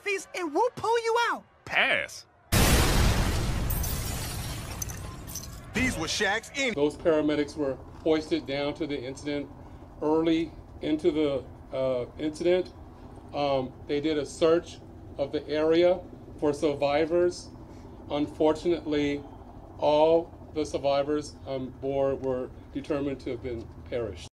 fees and we'll pull you out. Pass. These were Shaq's in. Those paramedics were hoisted down to the incident early into the incident. They did a search of the area for survivors. Unfortunately, all the survivors on board were determined to have been perished.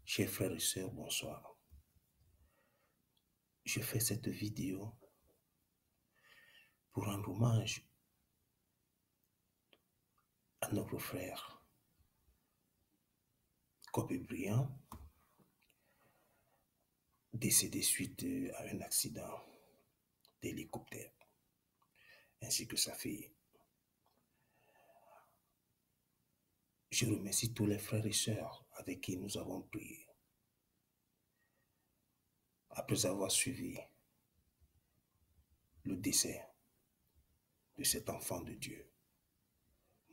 Chers frères et sœurs, bonsoir. Je fais cette vidéo pour rendre hommage à notre frère Kobe Bryant, décédé suite à un accident d'hélicoptère, ainsi que sa fille. Je remercie tous les frères et sœurs avec qui nous avons prié. Après avoir suivi le décès de cet enfant de Dieu,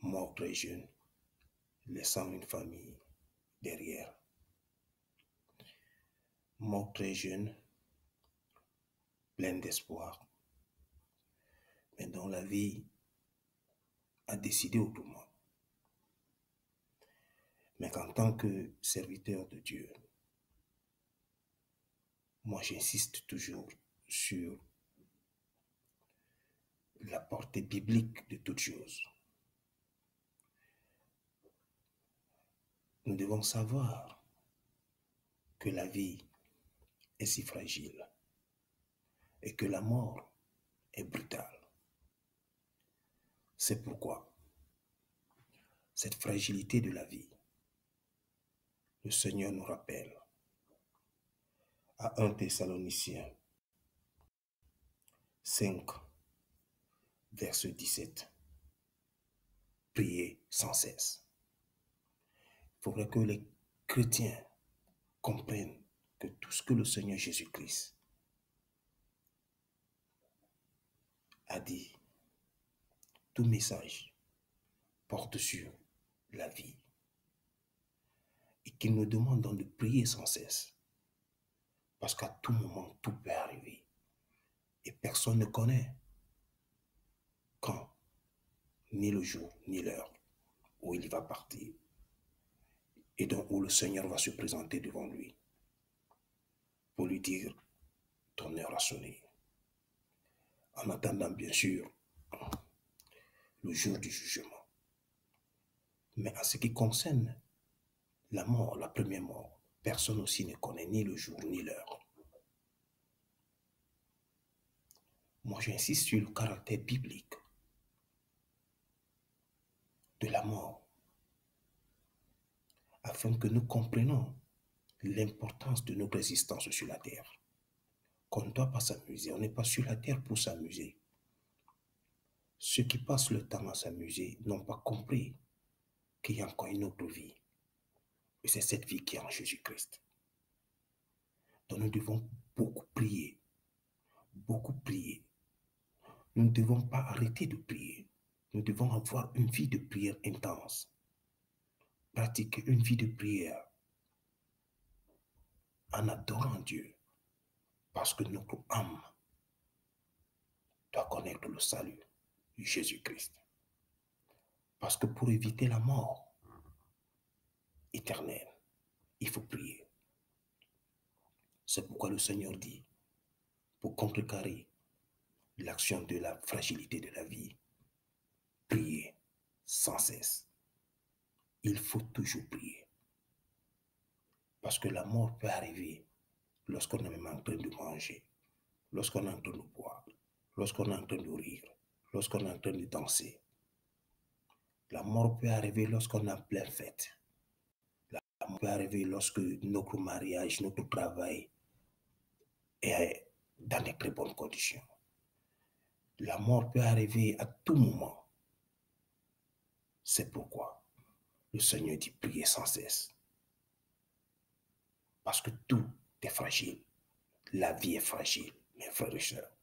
mort très jeune, laissant une famille derrière. Mort très jeune, plein d'espoir, mais dont la vie a décidé autrement. Mais qu'en tant que serviteur de Dieu, moi j'insiste toujours sur la portée biblique de toutes choses. Nous devons savoir que la vie est si fragile et que la mort est brutale. C'est pourquoi cette fragilité de la vie, le Seigneur nous rappelle à 1 Thessaloniciens 5, verset 17. Priez sans cesse. Il faudrait que les chrétiens comprennent que tout ce que le Seigneur Jésus-Christ a dit, tout message porte sur la vie et qu'il nous demande donc de prier sans cesse parce qu'à tout moment tout peut arriver et personne ne connaît quand, ni le jour ni l'heure où il va partir et donc où le Seigneur va se présenter devant lui pour lui dire ton heure a sonné. En attendant bien sûr le jour du jugement. Mais en ce qui concerne la mort, la première mort, personne aussi ne connaît ni le jour ni l'heure. Moi j'insiste sur le caractère biblique de la mort afin que nous comprenions l'importance de notre existence sur la terre. Qu'on ne doit pas s'amuser, on n'est pas sur la terre pour s'amuser. Ceux qui passent le temps à s'amuser n'ont pas compris qu'il y a encore une autre vie. Et c'est cette vie qui est en Jésus-Christ. Donc nous devons beaucoup prier. Beaucoup prier. Nous ne devons pas arrêter de prier. Nous devons avoir une vie de prière intense. Pratiquer une vie de prière en adorant Dieu. Parce que notre âme doit connaître le salut de Jésus-Christ. Parce que pour éviter la mort, éternelle. Il faut prier. C'est pourquoi le Seigneur dit, pour contrecarrer l'action de la fragilité de la vie, priez sans cesse. Il faut toujours prier. Parce que la mort peut arriver lorsqu'on est même en train de manger, lorsqu'on est en train de boire, lorsqu'on est en train de rire, lorsqu'on est en train de danser. La mort peut arriver lorsqu'on est en pleine fête. La mort peut arriver lorsque notre mariage, notre travail est dans de très bonnes conditions. La mort peut arriver à tout moment. C'est pourquoi le Seigneur dit prier sans cesse. Parce que tout est fragile. La vie est fragile, mes frères et sœurs.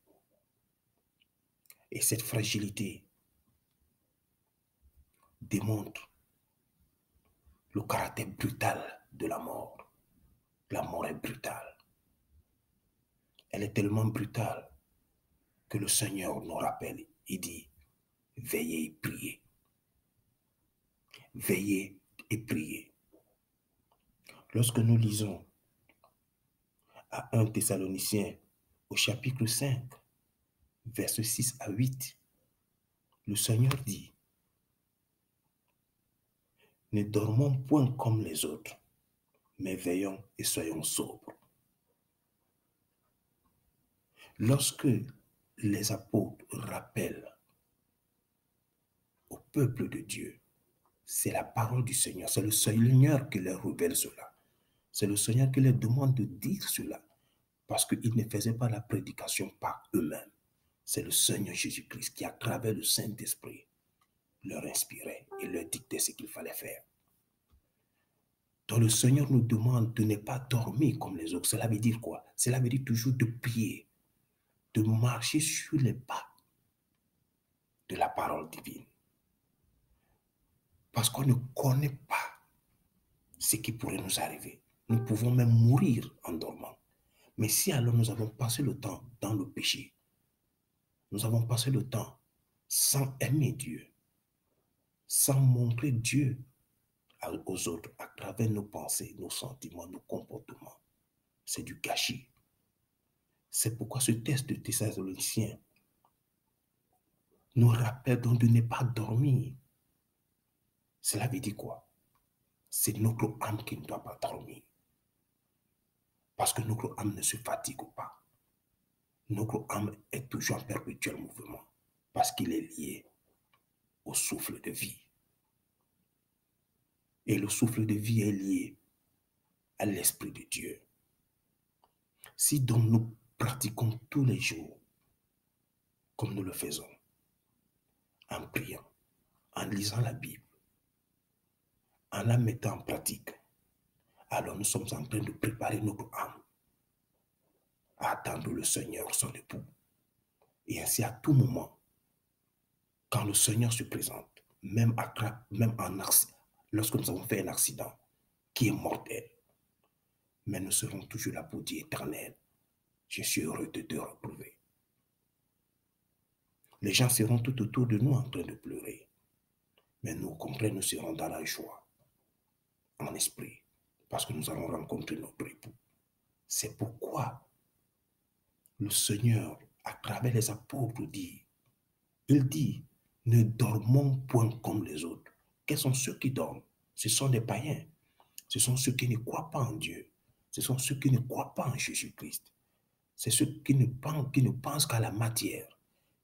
Et cette fragilité démontre le caractère brutal de la mort. La mort est brutale. Elle est tellement brutale que le Seigneur nous rappelle. Il dit, veillez et priez. Veillez et priez. Lorsque nous lisons à 1 Thessaloniciens au chapitre 5, versets 6 à 8, le Seigneur dit, ne dormons point comme les autres, mais veillons et soyons sobres. Lorsque les apôtres rappellent au peuple de Dieu, c'est la parole du Seigneur, c'est le Seigneur qui leur révèle cela. C'est le Seigneur qui leur demande de dire cela, parce qu'ils ne faisaient pas la prédication par eux-mêmes. C'est le Seigneur Jésus-Christ qui, à travers le Saint-Esprit, leur inspirait et leur dictait ce qu'il fallait faire. Donc le Seigneur nous demande de ne pas dormir comme les autres. Cela veut dire quoi? Cela veut dire toujours de prier, de marcher sur les pas de la parole divine. Parce qu'on ne connaît pas ce qui pourrait nous arriver. Nous pouvons même mourir en dormant. Mais si alors nous avons passé le temps dans le péché, nous avons passé le temps sans aimer Dieu, sans montrer Dieu aux autres à travers nos pensées, nos sentiments, nos comportements, c'est du gâchis. C'est pourquoi ce texte de Thessaloniciens nous rappelle donc de ne pas dormir. Cela veut dire quoi? C'est notre âme qui ne doit pas dormir. Parce que notre âme ne se fatigue pas. Notre âme est toujours en perpétuel mouvement. Parce qu'il est lié au souffle de vie. Et le souffle de vie est lié à l'Esprit de Dieu. Si donc nous pratiquons tous les jours, comme nous le faisons, en priant, en lisant la Bible, en la mettant en pratique, alors nous sommes en train de préparer notre âme à attendre le Seigneur, son époux. Et ainsi, à tout moment, quand le Seigneur se présente, même lorsque nous avons fait un accident qui est mortel, mais nous serons toujours là pour dire éternel, je suis heureux de te retrouver. Les gens seront tout autour de nous en train de pleurer, mais nous, au contraire, nous serons dans la joie, en esprit, parce que nous allons rencontrer notre époux. C'est pourquoi le Seigneur, à travers les apôtres, dit, il dit, ne dormons point comme les autres. Quels sont ceux qui dorment? Ce sont des païens. Ce sont ceux qui ne croient pas en Dieu. Ce sont ceux qui ne croient pas en Jésus-Christ. C'est ceux qui ne pensent qu'à la matière,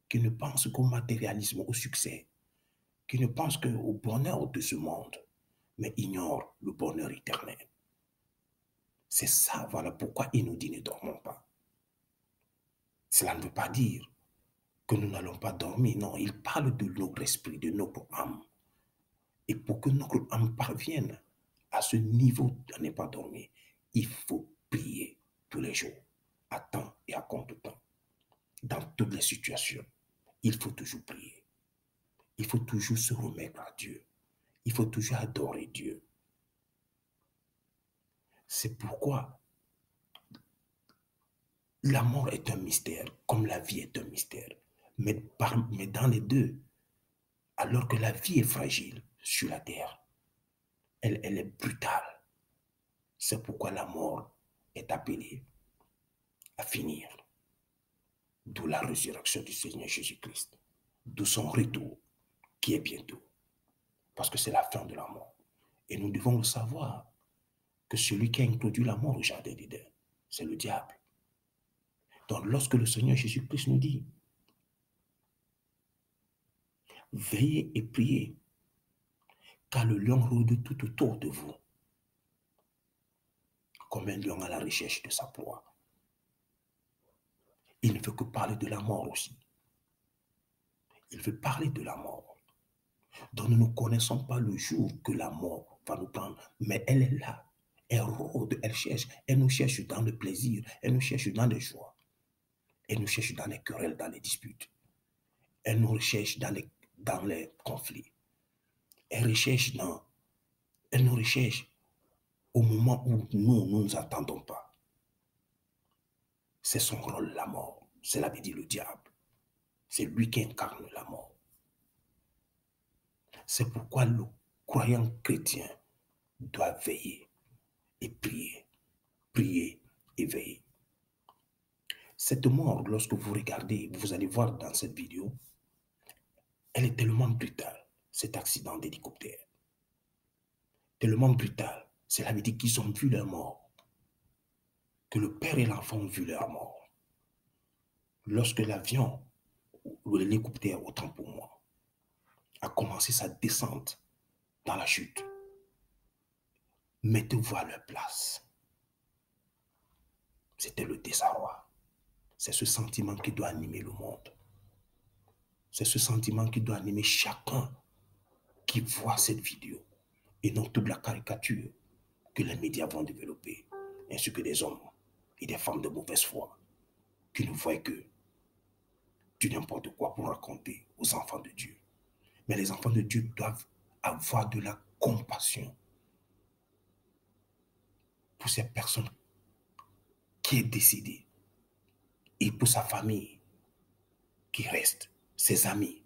qui ne pensent qu'au matérialisme, au succès, qui ne pensent qu'au bonheur de ce monde, mais ignorent le bonheur éternel. C'est ça, voilà pourquoi il nous dit ne dormons pas. Cela ne veut pas dire que nous n'allons pas dormir. Non, il parle de notre esprit, de notre âme. Et pour que notre âme parvienne à ce niveau de ne pas dormir, il faut prier tous les jours, à temps et à contre-temps. Dans toutes les situations, il faut toujours prier. Il faut toujours se remettre à Dieu. Il faut toujours adorer Dieu. C'est pourquoi la mort est un mystère, comme la vie est un mystère. Mais dans les deux, alors que la vie est fragile sur la terre, elle est brutale. C'est pourquoi la mort est appelée à finir. D'où la résurrection du Seigneur Jésus-Christ. D'où son retour qui est bientôt. Parce que c'est la fin de la mort. Et nous devons le savoir que celui qui a introduit la mort au jardin d'Éden, c'est le diable. Donc lorsque le Seigneur Jésus-Christ nous dit, veillez et priez, car le lion rôde tout autour de vous, comme un lion à la recherche de sa proie. Il ne veut que parler de la mort aussi. Il veut parler de la mort. Donc nous ne connaissons pas le jour que la mort va nous prendre, mais elle est là. Elle rôde, elle cherche. Elle nous cherche dans le plaisir, elle nous cherche dans les joies. Elle nous cherche dans les querelles, dans les disputes. Elle nous recherche dans les conflits. Elle nous recherche au moment où nous ne nous attendons pas. C'est son rôle, la mort. Cela veut dire le diable. C'est lui qui incarne la mort. C'est pourquoi le croyant chrétien doit veiller et prier. Prier et veiller. Cette mort, lorsque vous regardez, vous allez voir dans cette vidéo, elle est tellement brutale, cet accident d'hélicoptère. Tellement brutal. Cela veut dire qu'ils ont vu leur mort. Que le père et l'enfant ont vu leur mort. Lorsque l'avion, ou l'hélicoptère, autant pour moi, a commencé sa descente dans la chute, mettez-vous à leur place. C'était le désarroi. C'est ce sentiment qui doit animer le monde. C'est ce sentiment qui doit animer chacun qui voit cette vidéo. Et non toute la caricature que les médias vont développer, ainsi que des hommes et des femmes de mauvaise foi qui ne voient que du n'importe quoi pour raconter aux enfants de Dieu. Mais les enfants de Dieu doivent avoir de la compassion pour cette personne qui est décédée et pour sa famille qui reste, ses amis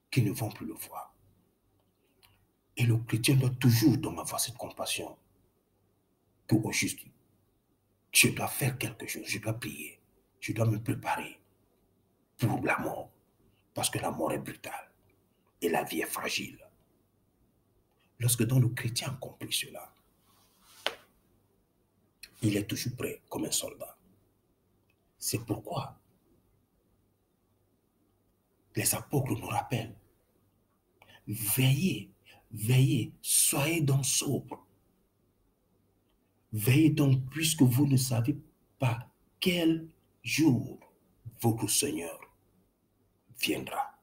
qui ne vont plus le voir. Et le chrétien doit toujours donc avoir cette compassion que au juste, je dois faire quelque chose, je dois prier, je dois me préparer pour la mort, parce que la mort est brutale et la vie est fragile. Lorsque donc le chrétien a compris cela, il est toujours prêt comme un soldat. C'est pourquoi les apôtres nous rappellent, veillez, veillez, soyez donc sobres. Veillez donc puisque vous ne savez pas quel jour votre Seigneur viendra.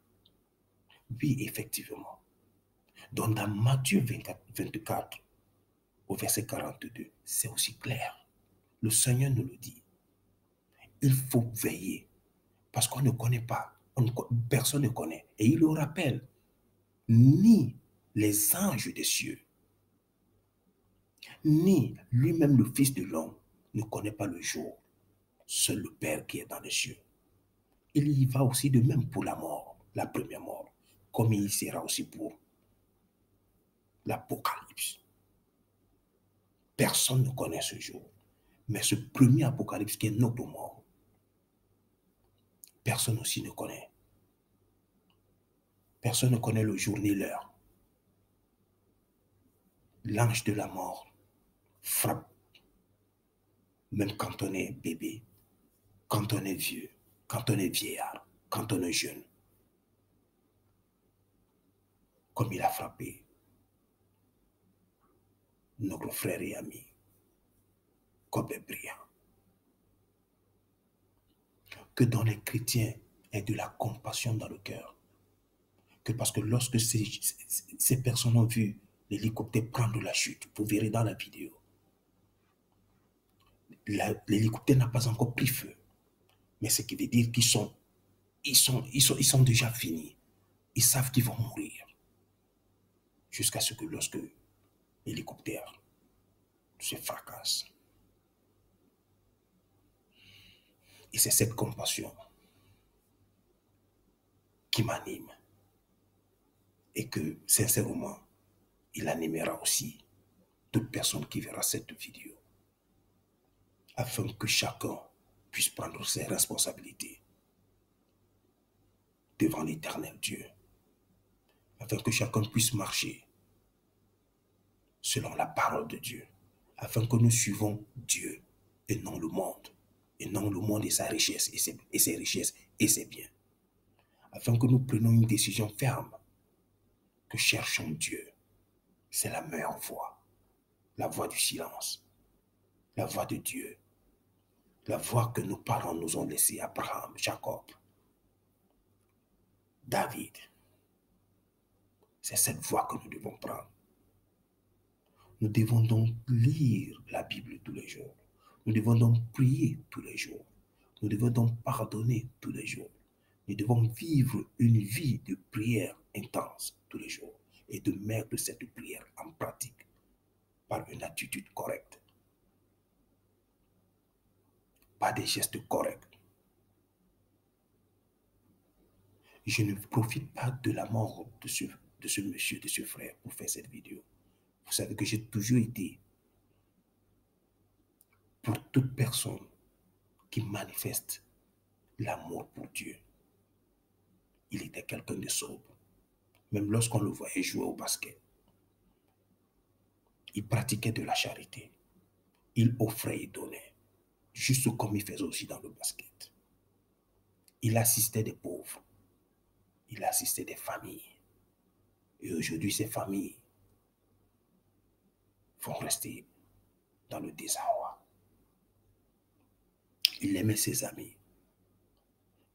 Oui, effectivement. Donc dans Matthieu 24, au verset 42, c'est aussi clair. Le Seigneur nous le dit. Il faut veiller parce qu'on ne connaît pas, personne ne connaît. Et il le rappelle, ni les anges des cieux, ni lui-même le Fils de l'homme ne connaît pas le jour. Seul le Père qui est dans les cieux. Il y va aussi de même pour la mort, la première mort, comme il y sera aussi pour l'Apocalypse. Personne ne connaît ce jour. Mais ce premier Apocalypse qui est notre mort, personne aussi ne connaît. Personne ne connaît le jour ni l'heure. L'ange de la mort frappe, même quand on est bébé, quand on est vieux, quand on est vieillard, quand on est jeune. Comme il a frappé notre frère et ami, Kobe Bryant. Que dans les chrétiens ait de la compassion dans le cœur. Que parce que lorsque ces personnes ont vu l'hélicoptère prendre la chute, vous verrez dans la vidéo, l'hélicoptère n'a pas encore pris feu. Mais ce qui veut dire qu'ils sont déjà finis. Ils savent qu'ils vont mourir. Jusqu'à ce que lorsque l'hélicoptère se fracasse. Et c'est cette compassion qui m'anime. Et que, sincèrement, il animera aussi toute personne qui verra cette vidéo, afin que chacun puisse prendre ses responsabilités devant l'Éternel Dieu, afin que chacun puisse marcher selon la parole de Dieu, afin que nous suivons Dieu et non le monde et sa richesse et ses richesses et ses biens, afin que nous prenions une décision ferme, que cherchons Dieu. C'est la meilleure voie, la voie du silence, la voie de Dieu, la voie que nos parents nous ont laissée, Abraham, Jacob, David. C'est cette voie que nous devons prendre. Nous devons donc lire la Bible tous les jours. Nous devons donc prier tous les jours. Nous devons donc pardonner tous les jours. Nous devons vivre une vie de prière intense tous les jours et de mettre cette prière en pratique par une attitude correcte, par des gestes corrects. Je ne profite pas de la mort de ce monsieur, de ce frère pour faire cette vidéo. Vous savez que j'ai toujours été pour toute personne qui manifeste l'amour pour Dieu. Il était quelqu'un de sobre. Même lorsqu'on le voyait jouer au basket, il pratiquait de la charité. Il offrait et donnait, juste comme il faisait aussi dans le basket. Il assistait des pauvres. Il assistait des familles. Et aujourd'hui, ces familles vont rester dans le désarroi. Il aimait ses amis.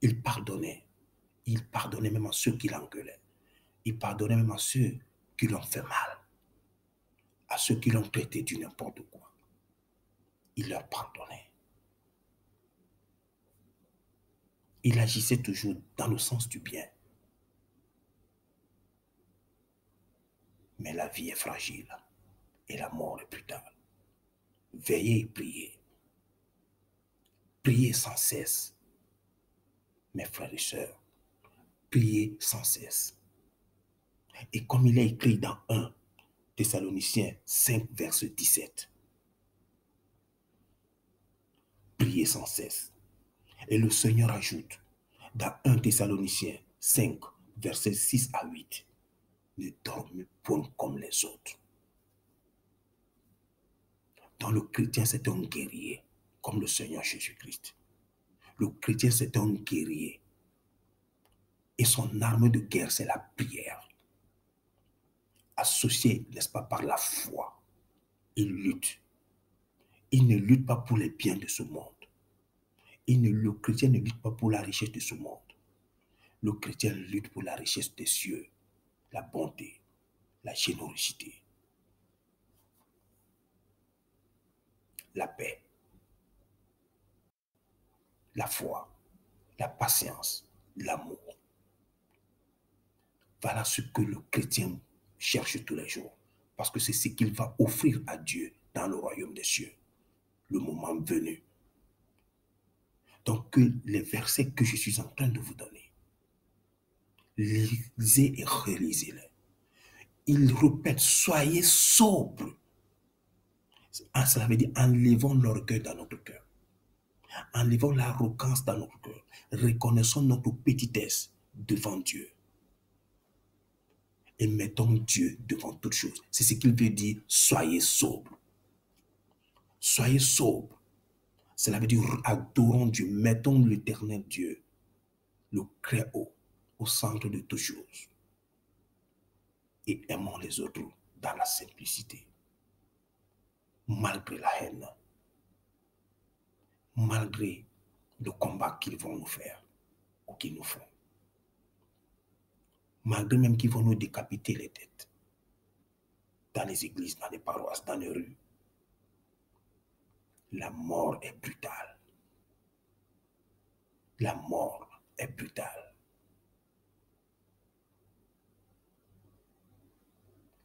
Il pardonnait. Il pardonnait même à ceux qui l'engueulaient. Il pardonnait même à ceux qui l'ont fait mal. À ceux qui l'ont traité du n'importe quoi. Il leur pardonnait. Il agissait toujours dans le sens du bien. Mais la vie est fragile et la mort est brutale. Veillez et priez. Priez sans cesse. Mes frères et sœurs, priez sans cesse. Et comme il est écrit dans 1 Thessaloniciens 5, verset 17, priez sans cesse. Et le Seigneur ajoute dans 1 Thessaloniciens 5, verset 6 à 8, ne dormez point comme les autres. Dans le chrétien, c'est un guerrier, comme le Seigneur Jésus-Christ. Le chrétien, c'est un guerrier. Et son arme de guerre, c'est la prière. Associé, n'est-ce pas, par la foi. Il lutte. Il ne lutte pas pour les biens de ce monde. Le chrétien ne lutte pas pour la richesse de ce monde. Le chrétien lutte pour la richesse des cieux, la bonté, la générosité, la paix, la foi, la patience, l'amour. Voilà ce que le chrétien cherche tous les jours, parce que c'est ce qu'il va offrir à Dieu dans le royaume des cieux, le moment venu. Donc, les versets que je suis en train de vous donner, lisez et relisez-les. Il répète, soyez sobres. Cela veut dire enlevons l'orgueil dans notre cœur. Enlevons l'arrogance dans notre cœur. Reconnaissons notre petitesse devant Dieu. Et mettons Dieu devant toute chose. C'est ce qu'il veut dire, soyez sobres. Soyez sobres. Cela veut dire adorons Dieu. Mettons l'éternel Dieu, le Très-Haut, au centre de toutes choses. Et aimons les autres dans la simplicité. Malgré la haine. Malgré le combat qu'ils vont nous faire ou qu'ils nous font. Malgré même qu'ils vont nous décapiter les têtes. Dans les églises, dans les paroisses, dans les rues. La mort est brutale. La mort est brutale.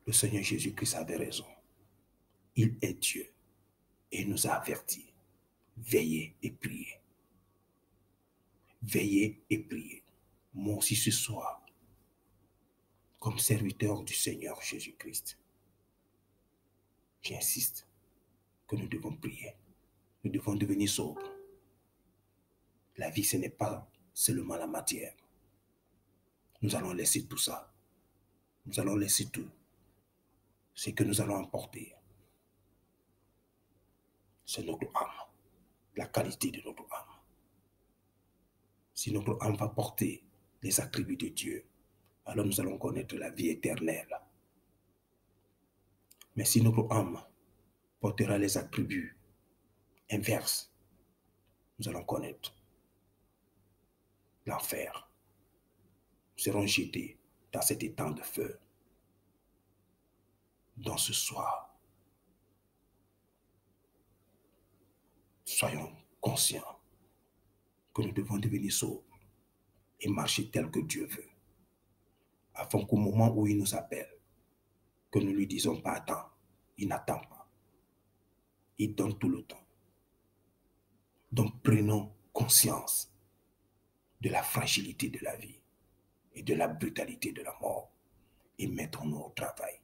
Le Seigneur Jésus-Christ avait raison. Il est Dieu et il nous a avertis. Veillez et priez. Veillez et priez. Moi aussi ce soir, comme serviteur du Seigneur Jésus-Christ, J'insiste que nous devons prier. Nous devons devenir sobres. La vie, ce n'est pas seulement la matière. Nous allons laisser tout ça. Nous allons laisser tout. Ce que nous allons emporter, c'est notre âme, la qualité de notre âme. Si notre âme va porter les attributs de Dieu, alors nous allons connaître la vie éternelle. Mais si notre âme portera les attributs inverses, nous allons connaître l'enfer. Nous serons jetés dans cet étang de feu. Dans ce soir, soyons conscients que nous devons devenir sobres et marcher tel que Dieu veut, afin qu'au moment où il nous appelle, que nous ne lui disons pas attends, il n'attend pas. Il donne tout le temps. Donc prenons conscience de la fragilité de la vie et de la brutalité de la mort et mettons-nous au travail.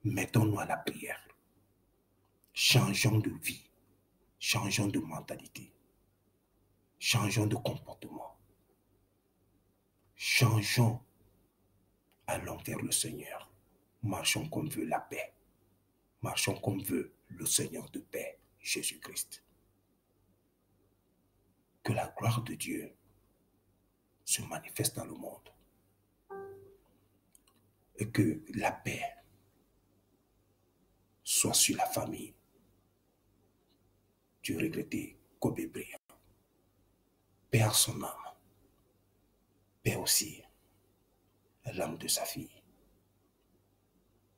Mettons-nous à la prière. Changeons de vie, changeons de mentalité, changeons de comportement. Changeons, allons vers le Seigneur. Marchons comme veut la paix. Marchons comme veut le Seigneur de paix, Jésus-Christ. Que la gloire de Dieu se manifeste dans le monde. Et que la paix soit sur la famille du regretté Kobe Bryant. Paix à son âme. Paix aussi à l'âme de sa fille.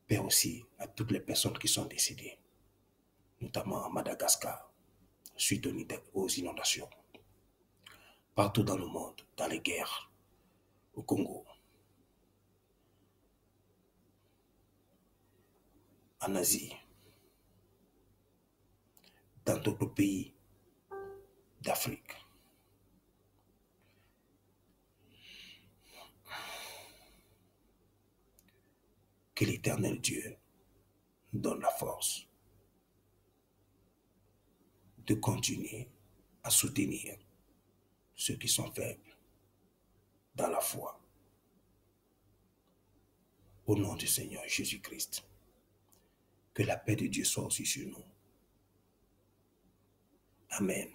Paix aussi à toutes les personnes qui sont décédées, notamment à Madagascar, suite aux inondations. Partout dans le monde, dans les guerres, au Congo, en Asie, dans d'autres pays d'Afrique. Que l'Éternel Dieu nous donne la force de continuer à soutenir ceux qui sont faibles dans la foi. Au nom du Seigneur Jésus-Christ, que la paix de Dieu soit aussi sur nous. Amen.